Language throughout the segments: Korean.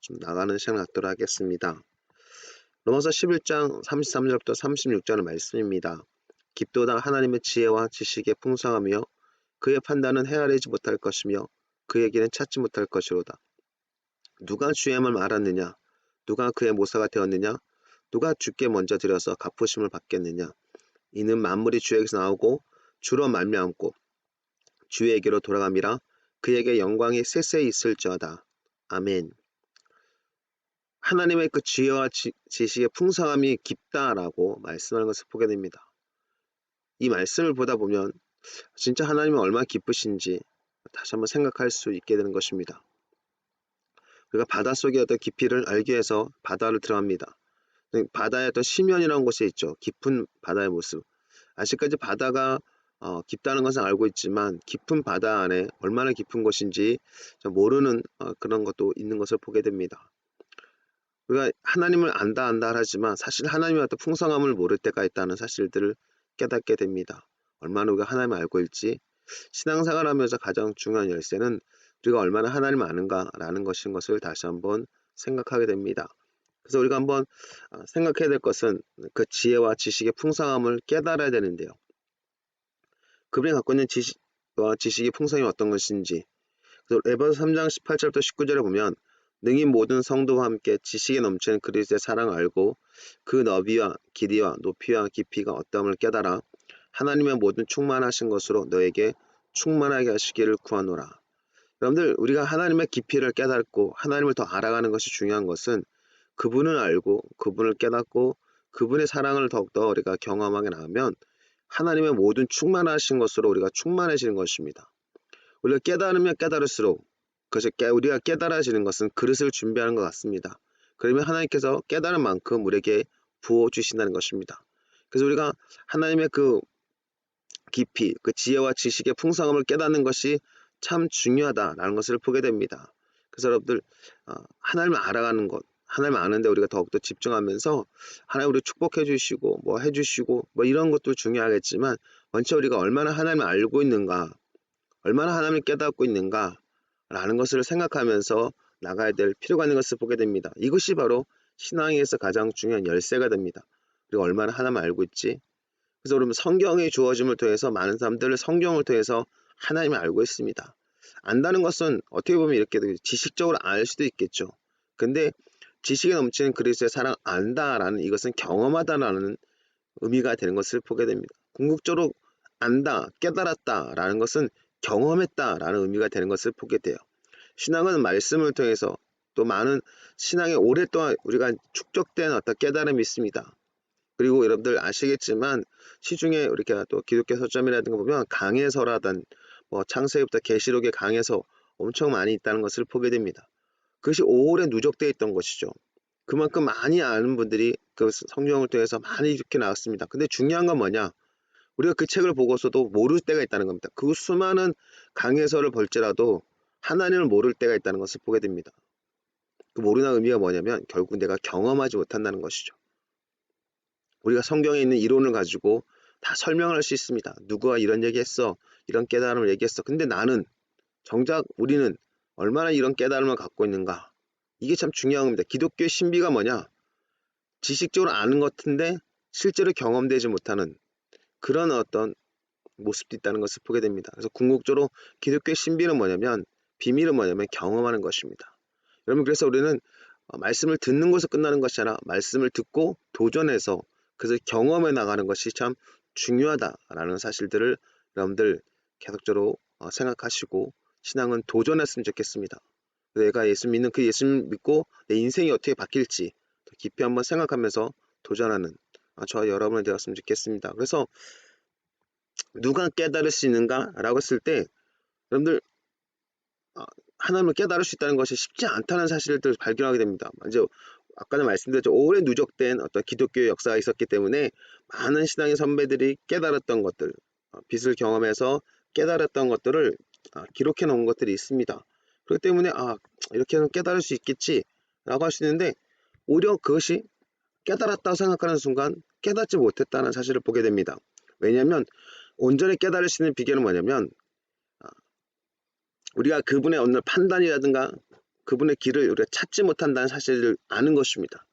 나가는 시간 갖도록 하겠습니다. 로마서 11장 33절부터 36절의 말씀입니다. 깊도다 하나님의 지혜와 지식의 풍성하며 그의 판단은 헤아리지 못할 것이며 그의 길은 찾지 못할 것이로다. 누가 주의 말을 알았느냐? 누가 그의 모사가 되었느냐? 누가 주께 먼저 드려서 갚으심을 받겠느냐? 이는 만물이 주에게서 나오고 주로 말미암고 주에게로 돌아감이라. 그에게 영광이 세세히 있을지어다. 아멘. 하나님의 그 지혜와 지식의 풍성함이 깊다라고 말씀하는 것을 보게 됩니다. 이 말씀을 보다 보면 진짜 하나님이 얼마나 기쁘신지 다시 한번 생각할 수 있게 되는 것입니다. 우리가 바닷속의 어떤 깊이를 알기 위해서 바다를 들어갑니다. 바다의 어떤 심연이라는 곳에 있죠. 깊은 바다의 모습. 아직까지 바다가 깊다는 것은 알고 있지만 깊은 바다 안에 얼마나 깊은 곳인지 모르는 그런 것도 있는 것을 보게 됩니다. 우리가 하나님을 안다 하지만 사실 하나님의 어떤 풍성함을 모를 때가 있다는 사실들을 깨닫게 됩니다. 얼마나 우리가 하나님을 알고 있지? 신앙생활 하면서 가장 중요한 열쇠는 우리가 얼마나 하나님을 아는가라는 것인 것을 다시 한번 생각하게 됩니다. 그래서 우리가 한번 생각해야 될 것은 그 지혜와 지식의 풍성함을 깨달아야 되는데요. 그분이 갖고 있는 지식과 지식의 풍성이 어떤 것인지, 그래서 에베소 3장 18절부터 19절에 보면 능히 모든 성도와 함께 지식에 넘치는 그리스도의 사랑을 알고 그 너비와 길이와 높이와 깊이가 어떠함을 깨달아 하나님의 모든 충만하신 것으로 너에게 충만하게 하시기를 구하노라. 여러분들, 우리가 하나님의 깊이를 깨닫고 하나님을 더 알아가는 것이 중요한 것은 그분을 알고 그분을 깨닫고 그분의 사랑을 더욱더 우리가 경험하게 나가면 하나님의 모든 충만하신 것으로 우리가 충만해지는 것입니다. 우리가 깨달으면 깨달을수록 그것이 우리가 깨달아지는 것은 그릇을 준비하는 것 같습니다. 그러면 하나님께서 깨달은 만큼 우리에게 부어주신다는 것입니다. 그래서 우리가 하나님의 그 깊이, 그 지혜와 지식의 풍성함을 깨닫는 것이 참 중요하다라는 것을 보게 됩니다. 그래서 여러분들 하나님을 알아가는 것, 하나님을 아는데 우리가 더욱더 집중하면서 하나님 우리 축복해 주시고 뭐 해주시고 뭐 이런 것도 중요하겠지만 먼저 우리가 얼마나 하나님을 알고 있는가, 얼마나 하나님을 깨닫고 있는가 라는 것을 생각하면서 나가야 될 필요가 있는 것을 보게 됩니다. 이것이 바로 신앙에서 가장 중요한 열쇠가 됩니다. 우리가 얼마나 하나님을 알고 있지? 그래서 여러분, 성경의 주어짐을 통해서 많은 사람들을 성경을 통해서 하나님을 알고 있습니다. 안다는 것은 어떻게 보면 이렇게 지식적으로 알 수도 있겠죠. 근데 지식에 넘치는 그리스도의 사랑 안다라는 이것은 경험하다라는 의미가 되는 것을 보게 됩니다. 궁극적으로 안다, 깨달았다라는 것은 경험했다라는 의미가 되는 것을 보게 돼요. 신앙은 말씀을 통해서 또 많은 신앙에 오랫동안 우리가 축적된 어떤 깨달음이 있습니다. 그리고 여러분들 아시겠지만 시중에 이렇게 또 기독교 서점이라든가 보면 강해서라든 뭐 창세기부터 계시록의 강해서 엄청 많이 있다는 것을 보게 됩니다. 그것이 오래 누적되어 있던 것이죠. 그만큼 많이 아는 분들이 그 성경을 통해서 많이 이렇게 나왔습니다. 근데 중요한 건 뭐냐? 우리가 그 책을 보고서도 모를 때가 있다는 겁니다. 그 수많은 강해서를 볼지라도 하나님을 모를 때가 있다는 것을 보게 됩니다. 그 모르는 의미가 뭐냐면 결국 내가 경험하지 못한다는 것이죠. 우리가 성경에 있는 이론을 가지고 다 설명을 할 수 있습니다. 누구가 이런 얘기했어, 이런 깨달음을 얘기했어. 근데 나는 정작 우리는 얼마나 이런 깨달음을 갖고 있는가? 이게 참 중요한 겁니다. 기독교의 신비가 뭐냐? 지식적으로 아는 것 같은데 실제로 경험되지 못하는 그런 어떤 모습도 있다는 것을 보게 됩니다. 그래서 궁극적으로 기독교의 신비는 뭐냐면, 비밀은 뭐냐면 경험하는 것입니다. 여러분, 그래서 우리는 말씀을 듣는 것에서 끝나는 것이 아니라 말씀을 듣고 도전해서 그래서 경험해 나가는 것이 참 중요하다라는 사실들을 여러분들 계속적으로 생각하시고 신앙은 도전했으면 좋겠습니다. 내가 예수 믿는 그 예수 믿고 내 인생이 어떻게 바뀔지 더 깊이 한번 생각하면서 도전하는 저와 여러분이 되었으면 좋겠습니다. 그래서 누가 깨달을 수 있는가? 라고 했을 때 여러분들 하나님을 깨달을 수 있다는 것이 쉽지 않다는 사실을 발견하게 됩니다. 이제 아까는 말씀드렸죠. 오래 누적된 어떤 기독교의 역사가 있었기 때문에 많은 신앙의 선배들이 깨달았던 것들, 빛을 경험해서 깨달았던 것들을 기록해 놓은 것들이 있습니다. 그렇기 때문에 이렇게는 깨달을 수 있겠지 라고 할 수 있는데 오히려 그것이 깨달았다고 생각하는 순간 깨닫지 못했다는 사실을 보게 됩니다. 왜냐하면 온전히 깨달을 수 있는 비결은 뭐냐면 우리가 그분의 어느 판단이라든가 그분의 길을 우리가 찾지 못한다는 사실을 아는 것입니다.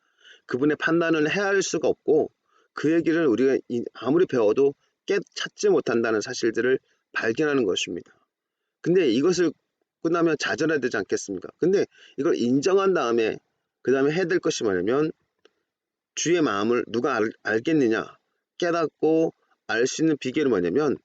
그분의 판단을 헤아릴 수가 없고 그의 길을 우리가 아무리 배워도 찾지 못한다는 사실들을 발견하는 것입니다. 근데 이것을 끝나면 좌절해야 되지 않겠습니까? 근데 이걸 인정한 다음에 그 다음에 해야 될 것이 뭐냐면 주의 마음을 누가 알겠느냐? 깨닫고 알 수 있는 비결은 뭐냐면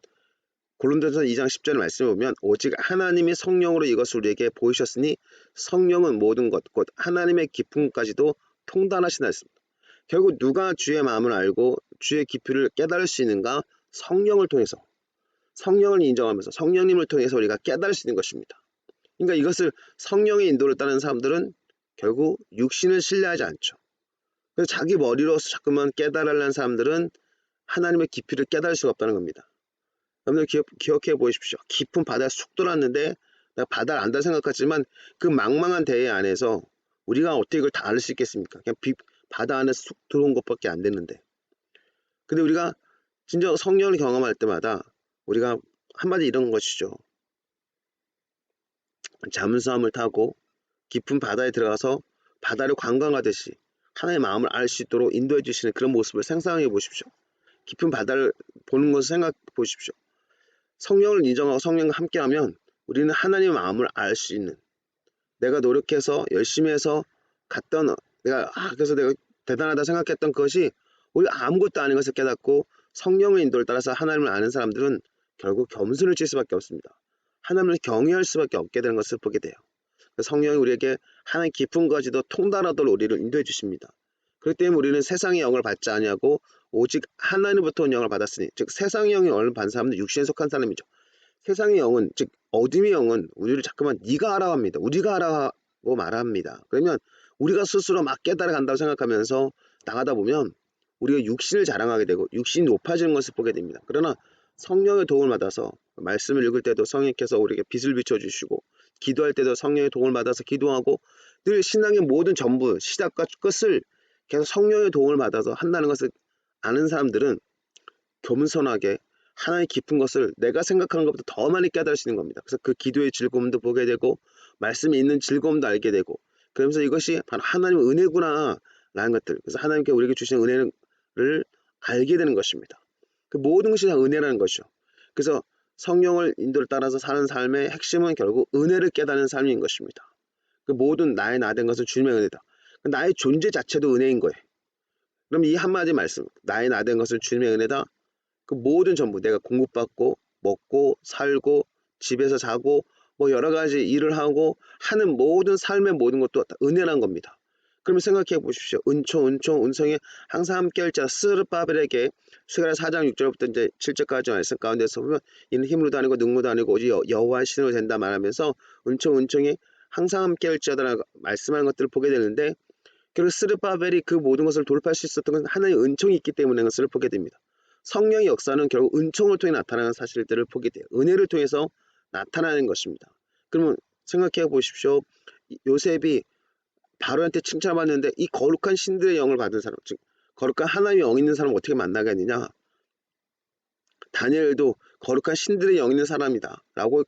고린도전서 2장 10절의 말씀을 보면 오직 하나님의 성령으로 이것을 우리에게 보이셨으니 성령은 모든 것 곧 하나님의 깊음까지도 통달하시나 했습니다. 결국 누가 주의 마음을 알고 주의 깊이를 깨달을 수 있는가? 성령을 통해서, 성령을 인정하면서 성령님을 통해서 우리가 깨달을 수 있는 것입니다. 그러니까 이것을 성령의 인도를 따르는 사람들은 결국 육신을 신뢰하지 않죠. 그래서 자기 머리로서 자꾸만 깨달으려는 사람들은 하나님의 깊이를 깨달을 수가 없다는 겁니다. 여러분들 기억해 보십시오. 깊은 바다에 쑥 들어왔는데 내가 바다를 안다 생각하지만 그 망망한 대해 안에서 우리가 어떻게 이걸 다 알 수 있겠습니까? 그냥 바다 안에 쑥 들어온 것밖에 안 됐는데. 근데 우리가 진짜 성령을 경험할 때마다 우리가 한마디 이런 것이죠. 잠수함을 타고 깊은 바다에 들어가서 바다를 관광하듯이 하나님의 마음을 알 수 있도록 인도해 주시는 그런 모습을 상상해 보십시오. 깊은 바다를 보는 것을 생각해 보십시오. 성령을 인정하고 성령과 함께하면 우리는 하나님의 마음을 알 수 있는, 내가 노력해서 열심히 해서 갔던 그래서 내가 대단하다 생각했던 것이 우리가 아무것도 아닌 것을 깨닫고 성령의 인도를 따라서 하나님을 아는 사람들은 결국 겸손을 질 수밖에 없습니다. 하나님을 경외할 수밖에 없게 되는 것을 보게 돼요. 성령이 우리에게 하나님 깊음까지도 통달하도록 우리를 인도해 주십니다. 그렇기 때문에 우리는 세상의 영을 받지 아니하고 오직 하나님부터 온 영을 받았으니, 즉 세상의 영이 영을 받은 사람은 육신에 속한 사람이죠. 세상의 영은, 즉 어둠의 영은 우리를 자꾸만 네가 알아 합니다. 우리가 알아고 말합니다. 그러면 우리가 스스로 막 깨달아 간다고 생각하면서 나가다 보면 우리가 육신을 자랑하게 되고 육신이 높아지는 것을 보게 됩니다. 그러나 성령의 도움을 받아서 말씀을 읽을 때도 성령께서 우리에게 빛을 비춰주시고 기도할 때도 성령의 도움을 받아서 기도하고 늘 신앙의 모든 전부 시작과 끝을 계속 성령의 도움을 받아서 한다는 것을 아는 사람들은 겸손하게 하나의 깊은 것을 내가 생각하는 것보다 더 많이 깨달을 수 있는 겁니다. 그래서 그 기도의 즐거움도 보게 되고 말씀이 있는 즐거움도 알게 되고, 그러면서 이것이 바로 하나님의 은혜구나 라는 것들, 그래서 하나님께 우리에게 주신 은혜를 알게 되는 것입니다. 그 모든 것이 다 은혜라는 것이죠. 그래서 성령을 인도를 따라서 사는 삶의 핵심은 결국 은혜를 깨닫는 삶인 것입니다. 그 모든 나의 나된 것은 주님의 은혜다. 나의 존재 자체도 은혜인 거예요. 그럼 이 한마디 말씀, 나의 나된 것은 주님의 은혜다. 그 모든 전부 내가 공급받고 먹고 살고 집에서 자고 뭐 여러 가지 일을 하고 하는 모든 삶의 모든 것도 다 은혜란 겁니다. 그러면 생각해 보십시오. 은총 은성이 항상 함께할 자 스르바벨에게 스가랴 4장 6절부터 이제 7절까지 말씀 가운데서 보면 이는 힘으로도 아니고 능로도 아니고 오직 여호와의 신으로 된다 말하면서 은총이 항상 함께할 자다라고 말씀하는 것들을 보게 되는데, 결국 스르바벨이 그 모든 것을 돌파할 수 있었던 건 하나님의 은총이 있기 때문에 것을 보게 됩니다. 성령의 역사는 결국 은총을 통해 나타나는 사실들을 보게 돼요. 은혜를 통해서 나타나는 것입니다. 그러면 생각해 보십시오. 요셉이 바로한테 칭찬받는데 이 거룩한 신들의 영을 받은 사람, 즉 거룩한 하나님의 영 있는 사람을 어떻게 만나겠느냐? 다니엘도 거룩한 신들의 영 있는 사람이다 라고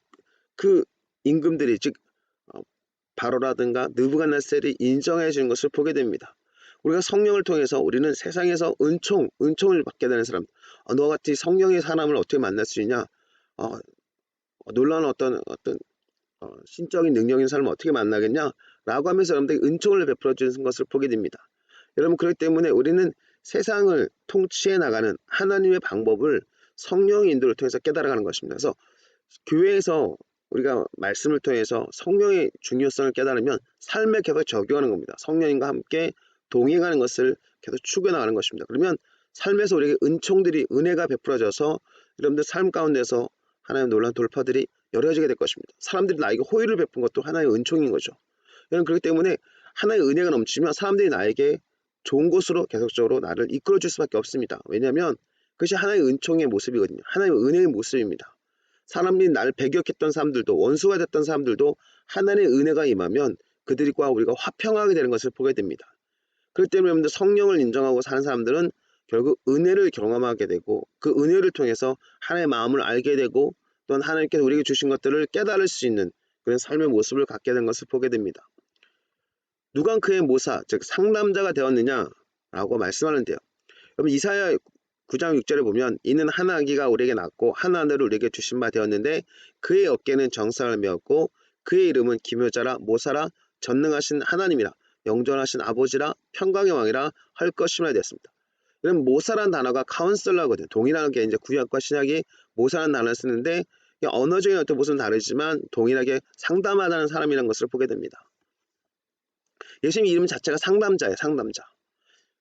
그 임금들이, 즉 바로라든가 느부갓네살이 인정해 주는 것을 보게 됩니다. 우리가 성령을 통해서 우리는 세상에서 은총을 받게 되는 사람, 너와 같이 성령의 사람을 어떻게 만날 수 있냐? 놀라운 어떤 신적인 능력인 사람을 어떻게 만나겠냐? 라고 하면서 여러분들이 은총을 베풀어 주는 것을 보게 됩니다. 여러분, 그렇기 때문에 우리는 세상을 통치해 나가는 하나님의 방법을 성령의 인도를 통해서 깨달아가는 것입니다. 그래서 교회에서 우리가 말씀을 통해서 성령의 중요성을 깨달으면 삶에 계속 적용하는 겁니다. 성령님과 함께 동행하는 것을 계속 추구해 나가는 것입니다. 그러면 삶에서 우리에게 은총들이, 은혜가 베풀어져서 여러분들 삶 가운데서 하나님의 놀라운 돌파들이 열어지게 될 것입니다. 사람들이 나에게 호의를 베푼 것도 하나의 은총인 거죠. 여러분, 그렇기 때문에 하나의 은혜가 넘치면 사람들이 나에게 좋은 곳으로 계속적으로 나를 이끌어 줄 수밖에 없습니다. 왜냐하면 그것이 하나의 은총의 모습이거든요. 하나님의 은혜의 모습입니다. 사람들이 나를 배격했던 사람들도, 원수가 됐던 사람들도 하나님의 은혜가 임하면 그들과 우리가 화평하게 되는 것을 보게 됩니다. 그렇기 때문에 여러분들 성령을 인정하고 사는 사람들은 결국 은혜를 경험하게 되고 그 은혜를 통해서 하나님의 마음을 알게 되고 또한 하나님께서 우리에게 주신 것들을 깨달을 수 있는 그런 삶의 모습을 갖게 된 것을 보게 됩니다. 누가 그의 모사, 즉 상담자가 되었느냐라고 말씀하는데요. 여러분 이사야 9장 6절에 보면 이는 한 아기가 우리에게 낳고 한 아들을 우리에게 주신 바 되었는데 그의 어깨는 정사를 메었고 그의 이름은 기묘자라 모사라 전능하신 하나님이라 영존하신 아버지라 평강의 왕이라 할 것임이라 되었습니다. 그럼 모사란 단어가 카운슬러거든요. 동일하게 이제 구약과 신약이 모사란 단어를 쓰는데 언어적인 어떤 모습은 다르지만 동일하게 상담하다는 사람이라는 것을 보게 됩니다. 예수님 이름 자체가 상담자예요. 상담자.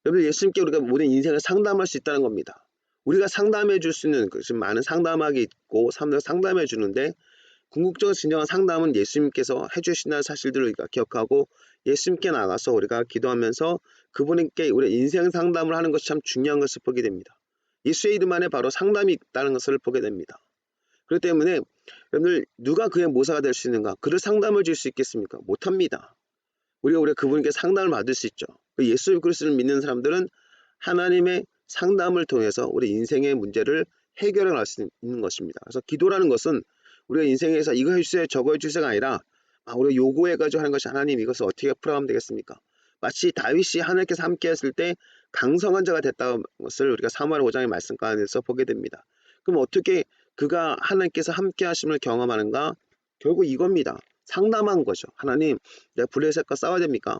여러분 예수님께 우리가 모든 인생을 상담할 수 있다는 겁니다. 우리가 상담해 줄 수 있는 지금 많은 상담학이 있고 사람들 상담해 주는데 궁극적으로 진정한 상담은 예수님께서 해주신다는 사실들을 우리가 기억하고 예수님께 나가서 우리가 기도하면서 그분께 우리 인생 상담을 하는 것이 참 중요한 것을 보게 됩니다. 예수의 이름 안에 바로 상담이 있다는 것을 보게 됩니다. 그렇기 때문에 여러분들 누가 그의 모사가 될 수 있는가? 그를 상담을 줄 수 있겠습니까? 못합니다. 우리가 그분께 상담을 받을 수 있죠. 예수 그리스도를 믿는 사람들은 하나님의 상담을 통해서 우리 인생의 문제를 해결해 갈 수 있는 것입니다. 그래서 기도라는 것은 우리가 인생에서 이거 해주세요 저거 해주세요가 아니라 우리가 요구해가지고 하는 것이 하나님 이것을 어떻게 풀어가면 되겠습니까? 마치 다윗이 하나님께서 함께 했을 때 강성한 자가 됐다는 것을 우리가 사무엘 5장의 말씀 가운데서 보게 됩니다. 그럼 어떻게 그가 하나님께서 함께 하심을 경험하는가? 결국 이겁니다. 상담한 거죠. 하나님 내가 블레셋과 싸워야 됩니까?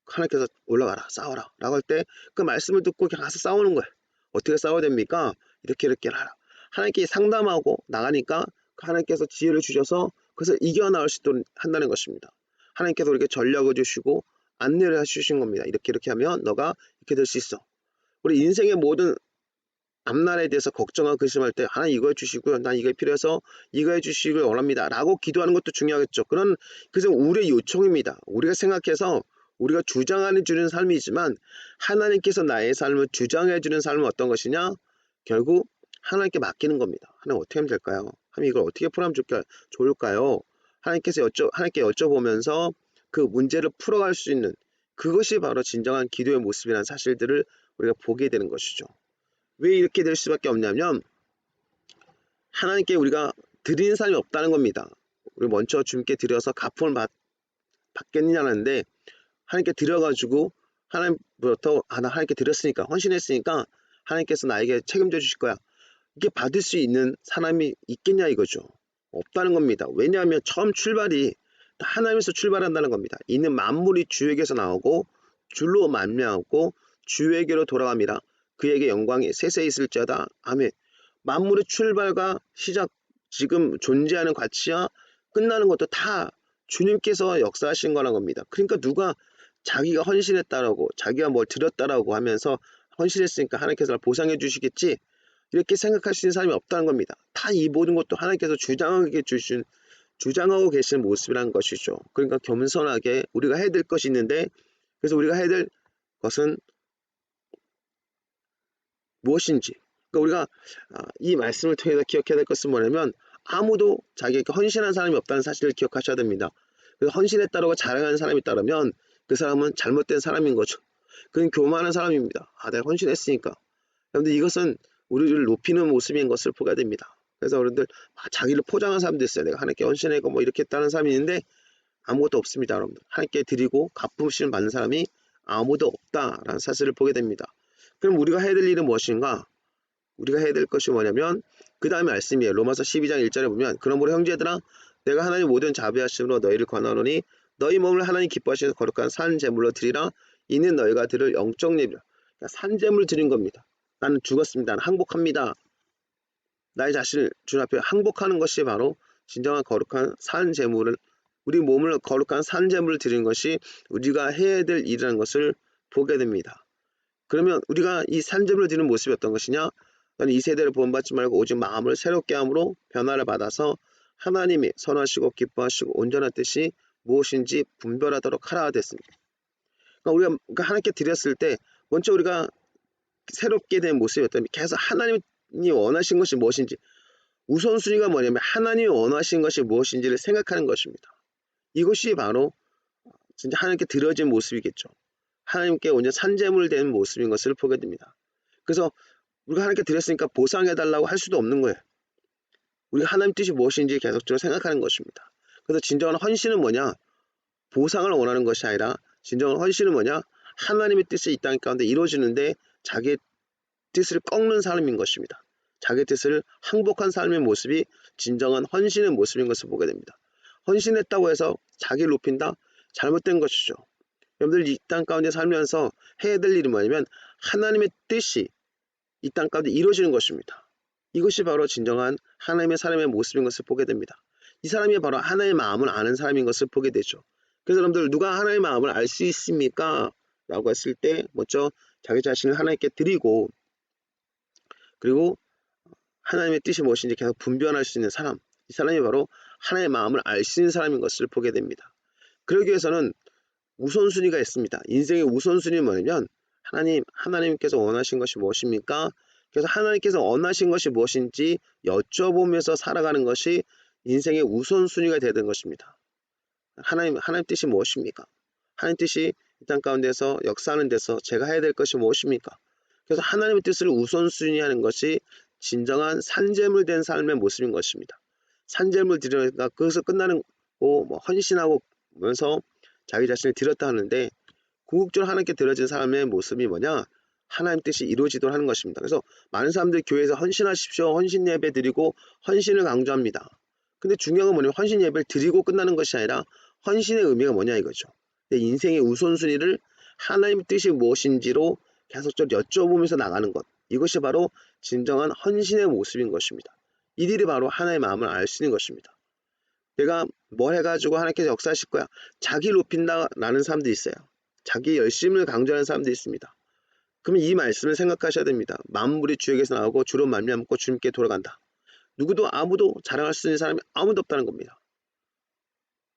하나님께서 올라가라 싸워라 라고 할 때 그 말씀을 듣고 그냥 가서 싸우는 거예요. 어떻게 싸워야 됩니까? 이렇게 하라. 하나님께 상담하고 나가니까 하나님께서 지혜를 주셔서 그래서 이겨나올 수 있도록 한다는 것입니다. 하나님께서 우리에게 전략을 주시고 안내를 해주신 겁니다. 이렇게 하면 너가 이렇게 될 수 있어. 우리 인생의 모든 앞날에 대해서 걱정하고 근심할 때 하나님 이거 해주시고요. 난 이거 필요해서 이거 해주시길 원합니다. 라고 기도하는 것도 중요하겠죠. 그래서 우리의 요청입니다. 우리가 생각해서 우리가 주장하는 주는 삶이지만 하나님께서 나의 삶을 주장해 주는 삶은 어떤 것이냐? 결국 하나님께 맡기는 겁니다. 하나님 어떻게 하면 될까요? 하나님 이걸 어떻게 풀어가면 좋을까요? 하나님께 여쭤보면서 그 문제를 풀어갈 수 있는 그것이 바로 진정한 기도의 모습이라는 사실들을 우리가 보게 되는 것이죠. 왜 이렇게 될 수밖에 없냐면 하나님께 우리가 드리는 삶이 없다는 겁니다. 우리 먼저 주님께 드려서 갚음을 받겠느냐는데 하나님께 드려가지고 하나님부터 나 하나님께 드렸으니까 헌신했으니까 하나님께서 나에게 책임져 주실 거야. 이게 받을 수 있는 사람이 있겠냐 이거죠. 없다는 겁니다. 왜냐하면 처음 출발이 하나님에서 출발한다는 겁니다. 이는 만물이 주에게서 나오고 줄로 만명하고 주에게로 돌아갑니다. 그에게 영광이 세세히 있을지어다. 아멘. 만물의 출발과 시작, 지금 존재하는 가치와 끝나는 것도 다 주님께서 역사하신 거란 겁니다. 그러니까 누가 자기가 헌신했다라고 자기가 뭘 드렸다라고 하면서 헌신했으니까 하나님께서 보상해 주시겠지 이렇게 생각할 수 있는 사람이 없다는 겁니다. 다 이 모든 것도 하나님께서 주장하고 계신 모습이라는 것이죠. 그러니까 겸손하게 우리가 해야 될 것이 있는데 그래서 우리가 해야 될 것은 무엇인지 그러니까 우리가 이 말씀을 통해서 기억해야 될 것은 뭐냐면 아무도 자기에게 헌신한 사람이 없다는 사실을 기억하셔야 됩니다. 그래서 헌신했다라고 자랑하는 사람이 있다면 그 사람은 잘못된 사람인 거죠. 그건 교만한 사람입니다. 내가 헌신했으니까. 그런데 이것은 우리를 높이는 모습인 것을 보게 됩니다. 그래서 여러분들 자기를 포장한 사람도 있어요. 내가 하나님께 헌신하고 뭐 이렇게 했다는 사람이 있는데 아무것도 없습니다. 여러분들. 하나님께 드리고 갚으심을 받는 사람이 아무도 없다라는 사실을 보게 됩니다. 그럼 우리가 해야 될 일은 무엇인가? 우리가 해야 될 것이 뭐냐면 그 다음에 말씀이에요. 로마서 12장 1절에 보면 그러므로 형제들아 내가 하나님 모든 자비하심으로 너희를 권하노니 너희 몸을 하나님 기뻐하시는 거룩한 산 제물로 드리라. 이는 너희가 드릴 영적 예배라. 그러니까 산 제물 드린 겁니다. 나는 죽었습니다. 나는 항복합니다. 나의 자신을 주님 앞에 항복하는 것이 바로 진정한 거룩한 산 제물을 우리 몸을 거룩한 산 제물을 드리는 것이 우리가 해야 될 일이라는 것을 보게 됩니다. 그러면 우리가 이 산 제물을 드리는 모습이 어떤 것이냐? 나는 이 세대를 본받지 말고 오직 마음을 새롭게 함으로 변화를 받아서 하나님이 선하시고 기뻐하시고 온전한 뜻이 무엇인지 분별하도록 하라 됐습니다. 그러니까 우리가 하나님께 드렸을 때 먼저 우리가 새롭게 된 모습이 어떠면 계속 하나님이 원하신 것이 무엇인지 우선순위가 뭐냐면 하나님이 원하신 것이 무엇인지를 생각하는 것입니다. 이것이 바로 진짜 하나님께 드려진 모습이겠죠. 하나님께 온전 산제물 된 모습인 것을 보게 됩니다. 그래서 우리가 하나님께 드렸으니까 보상해달라고 할 수도 없는 거예요. 우리가 하나님 뜻이 무엇인지 계속적으로 생각하는 것입니다. 그래서 진정한 헌신은 뭐냐? 보상을 원하는 것이 아니라 진정한 헌신은 뭐냐? 하나님의 뜻이 이 땅 가운데 이루어지는데 자기의 뜻을 꺾는 삶인 것입니다. 자기 뜻을 항복한 삶의 모습이 진정한 헌신의 모습인 것을 보게 됩니다. 헌신했다고 해서 자기를 높인다? 잘못된 것이죠. 여러분들 이 땅 가운데 살면서 해야 될 일이 뭐냐면 하나님의 뜻이 이 땅 가운데 이루어지는 것입니다. 이것이 바로 진정한 하나님의 사람의 모습인 것을 보게 됩니다. 이 사람이 바로 하나님의 마음을 아는 사람인 것을 보게 되죠. 그래서 여러분들 누가 하나님의 마음을 알 수 있습니까? 라고 했을 때 먼저 자기 자신을 하나님께 드리고 그리고 하나님의 뜻이 무엇인지 계속 분별할 수 있는 사람, 이 사람이 바로 하나님의 마음을 알 수 있는 사람인 것을 보게 됩니다. 그러기 위해서는 우선순위가 있습니다. 인생의 우선순위는 뭐냐면 하나님께서 원하신 것이 무엇입니까? 그래서 하나님께서 원하신 것이 무엇인지 여쭤보면서 살아가는 것이 인생의 우선순위가 되는 것입니다. 하나님 뜻이 무엇입니까? 하나님 뜻이 이 땅 가운데서 역사하는 데서 제가 해야 될 것이 무엇입니까? 그래서 하나님의 뜻을 우선순위하는 것이 진정한 산재물 된 삶의 모습인 것입니다. 산재물 드리니까 그것을 끝나는 거 헌신하고 면서 자기 자신을 드렸다 하는데 궁극적으로 하나님께 드려진 사람의 모습이 뭐냐? 하나님 뜻이 이루어지도록 하는 것입니다. 그래서 많은 사람들이 교회에서 헌신하십시오. 헌신 예배 드리고 헌신을 강조합니다. 근데 중요한 건 뭐냐면 헌신 예배를 드리고 끝나는 것이 아니라 헌신의 의미가 뭐냐 이거죠. 내 인생의 우선순위를 하나님의 뜻이 무엇인지로 계속적으로 여쭤보면서 나가는 것. 이것이 바로 진정한 헌신의 모습인 것입니다. 이들이 바로 하나님의 마음을 알 수 있는 것입니다. 내가 뭘 해가지고 하나님께서 역사하실 거야. 자기 높인다라는 사람도 있어요. 자기 열심을 강조하는 사람도 있습니다. 그러면 이 말씀을 생각하셔야 됩니다. 만물이 주에게서 나오고 주로 말미암고 주님께 돌아간다. 아무도 자랑할 수 있는 사람이 아무도 없다는 겁니다.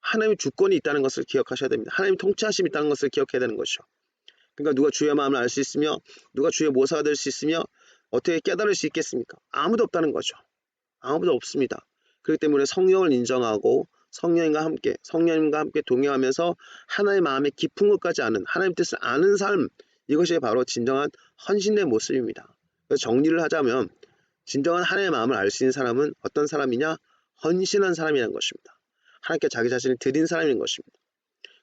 하나님의 주권이 있다는 것을 기억하셔야 됩니다. 하나님의 통치하심이 있다는 것을 기억해야 되는 것이죠. 그러니까 누가 주의 마음을 알 수 있으며 누가 주의 모사가 될 수 있으며 어떻게 깨달을 수 있겠습니까? 아무도 없다는 거죠. 아무도 없습니다. 그렇기 때문에 성령을 인정하고 성령님과 함께 동행하면서 하나님의 마음의 깊은 것까지 아는 하나님의 뜻을 아는 삶, 이것이 바로 진정한 헌신의 모습입니다. 그래서 정리를 하자면 진정한 하나님의 마음을 알 수 있는 사람은 어떤 사람이냐? 헌신한 사람이라는 것입니다. 하나님께 자기 자신을 드린 사람인 것입니다.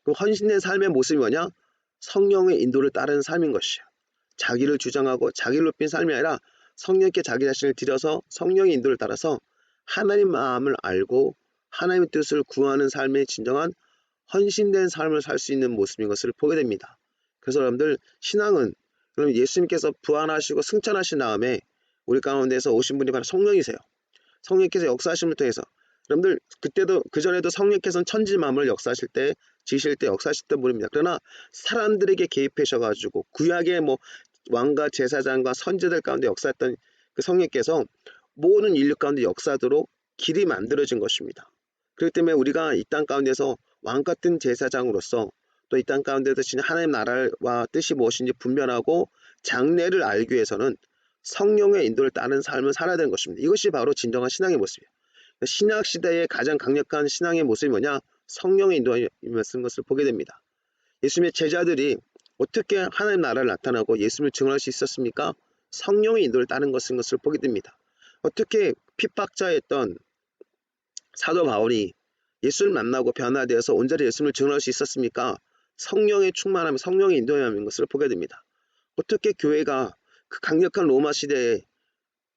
그럼 헌신된 삶의 모습이 뭐냐? 성령의 인도를 따르는 삶인 것이에요. 자기를 주장하고 자기를 높인 삶이 아니라 성령께 자기 자신을 드려서 성령의 인도를 따라서 하나님 마음을 알고 하나님의 뜻을 구하는 삶의 진정한 헌신된 삶을 살 수 있는 모습인 것을 보게 됩니다. 그래서 여러분들 신앙은 그럼 예수님께서 부활하시고 승천하신 다음에 우리 가운데서 오신 분이 바로 성령이세요. 성령께서 역사하심을 통해서 여러분들 그때도 그전에도 성령께서는 천지 만물을 역사하실 때 지실 때 역사하실 때 모릅니다. 그러나 사람들에게 개입하셔가지고 구약의 왕과 제사장과 선지자들 가운데 역사했던 그 성령께서 모든 인류 가운데 역사하도록 길이 만들어진 것입니다. 그렇기 때문에 우리가 이 땅 가운데서 왕 같은 제사장으로서 또 이 땅 가운데서 진 하나님 나라와 뜻이 무엇인지 분별하고 장래를 알기 위해서는 성령의 인도를 따르는 삶을 살아야 되는 것입니다. 이것이 바로 진정한 신앙의 모습이에요. 신약 시대의 가장 강력한 신앙의 모습이 뭐냐? 성령의 인도임을 것을 보게 됩니다. 예수님의 제자들이 어떻게 하나님 나라를 나타나고 예수님을 증언할 수 있었습니까? 성령의 인도를 따른 것을 보게 됩니다. 어떻게 핍박자였던 사도 바울이 예수를 만나고 변화되어서 온전히 예수님을 증언할 수 있었습니까? 성령의 충만함, 성령의 인도함인 것을 보게 됩니다. 어떻게 교회가 그 강력한 로마 시대에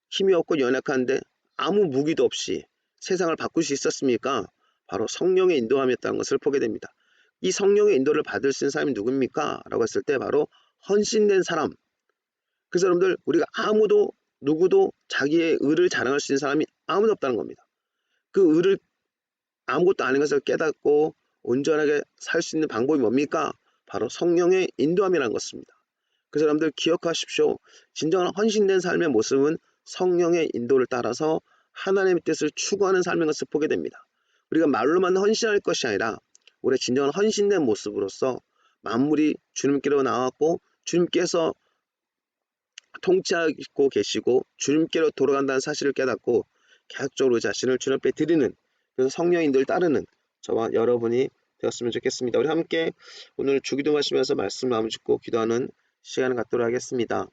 힘이 없고 연약한데 아무 무기도 없이 세상을 바꿀 수 있었습니까? 바로 성령의 인도함이었다는 것을 보게 됩니다. 이 성령의 인도를 받을 수 있는 사람이 누굽니까? 라고 했을 때 바로 헌신된 사람. 그래서 여러분들 우리가 누구도 자기의 의를 자랑할 수 있는 사람이 아무도 없다는 겁니다. 그 의를 아무것도 아닌 것을 깨닫고 온전하게 살 수 있는 방법이 뭡니까? 바로 성령의 인도함이라는 것입니다. 그래서 여러분들 기억하십시오. 진정한 헌신된 삶의 모습은 성령의 인도를 따라서 하나님의 뜻을 추구하는 삶인 것을 보게 됩니다. 우리가 말로만 헌신할 것이 아니라 우리의 진정한 헌신된 모습으로서 만물이 주님께로 나왔고 주님께서 통치하고 계시고 주님께로 돌아간다는 사실을 깨닫고 계속적으로 자신을 주님 앞에 드리는, 그래서 성령의 인도를 따르는 저와 여러분이 되었으면 좋겠습니다. 우리 함께 오늘 주기도하시면서 말씀 마음 짓고 기도하는 시간을 갖도록 하겠습니다.